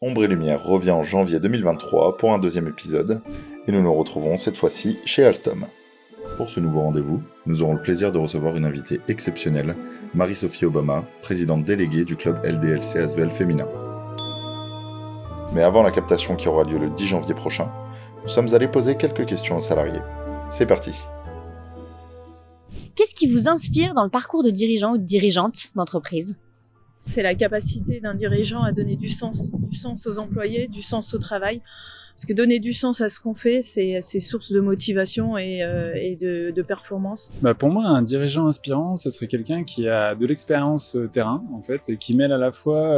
Ombre et Lumière revient en janvier 2023 pour un deuxième épisode, et nous nous retrouvons cette fois-ci chez Alstom. Pour ce nouveau rendez-vous, nous aurons le plaisir de recevoir une invitée exceptionnelle, Marie-Sophie Obama, présidente déléguée du club LDLC Asvel féminin. Mais avant la captation qui aura lieu le 10 janvier prochain, nous sommes allés poser quelques questions aux salariés. C'est parti. Qu'est-ce qui vous inspire dans le parcours de dirigeant ou de dirigeante d'entreprise ? C'est la capacité d'un dirigeant à donner du sens aux employés, du sens au travail. Parce que donner du sens à ce qu'on fait, c'est source de motivation et de performance. Pour moi, un dirigeant inspirant, ce serait quelqu'un qui a de l'expérience terrain, en fait, et qui mêle à la fois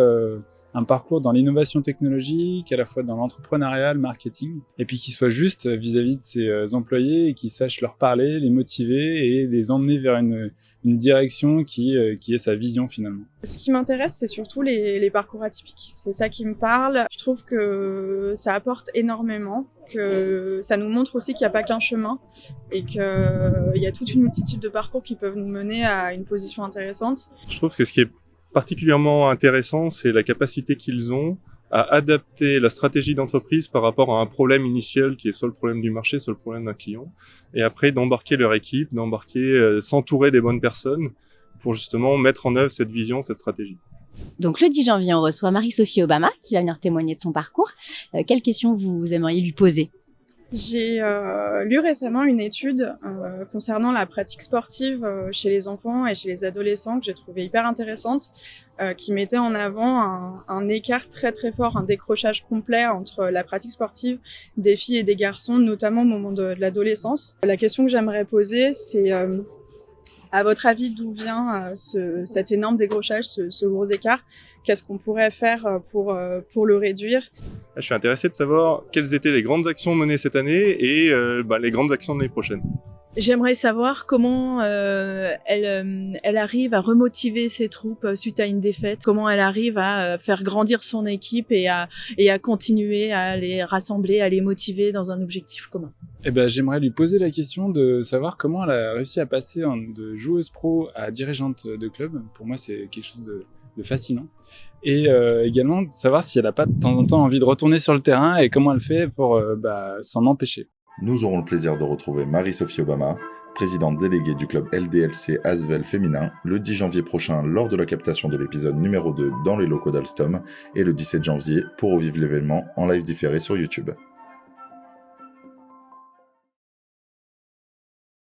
un parcours dans l'innovation technologique, à la fois dans l'entrepreneuriat, le marketing, et puis qui soit juste vis-à-vis de ses employés et qui sache leur parler, les motiver et les emmener vers une direction qui est sa vision finalement. Ce qui m'intéresse, c'est surtout les parcours atypiques. C'est ça qui me parle. Je trouve que ça apporte énormément, que ça nous montre aussi qu'il n'y a pas qu'un chemin et qu'il y a toute une multitude de parcours qui peuvent nous mener à une position intéressante. Je trouve que ce qui est particulièrement intéressant, c'est la capacité qu'ils ont à adapter la stratégie d'entreprise par rapport à un problème initial qui est soit le problème du marché, soit le problème d'un client, et après d'embarquer leur équipe, s'entourer des bonnes personnes pour justement mettre en œuvre cette vision, cette stratégie. Donc le 10 janvier, on reçoit Marie-Sophie Obama qui va venir témoigner de son parcours. Quelles questions vous aimeriez lui poser ? J'ai lu récemment une étude concernant la pratique sportive chez les enfants et chez les adolescents que j'ai trouvé hyper intéressante, qui mettait en avant un écart très très fort, un décrochage complet entre la pratique sportive des filles et des garçons, notamment au moment de l'adolescence. La question que j'aimerais poser, c'est à votre avis, d'où vient cet énorme décrochage, ce gros écart ? Qu'est-ce qu'on pourrait faire pour le réduire ? Je suis intéressé de savoir quelles étaient les grandes actions menées cette année et les grandes actions de l'année prochaine. J'aimerais savoir comment elle arrive à remotiver ses troupes suite à une défaite, comment elle arrive à faire grandir son équipe et à continuer à les rassembler, à les motiver dans un objectif commun. J'aimerais lui poser la question de savoir comment elle a réussi à passer de joueuse pro à dirigeante de club. Pour moi, c'est quelque chose de fascinant. Et également, de savoir si elle n'a pas de temps en temps envie de retourner sur le terrain et comment elle fait pour s'en empêcher. Nous aurons le plaisir de retrouver Marie-Sophie Obama, présidente déléguée du club LDLC Asvel féminin, le 10 janvier prochain lors de la captation de l'épisode numéro 2 dans les locaux d'Alstom et le 17 janvier pour revivre l'événement en live différé sur YouTube.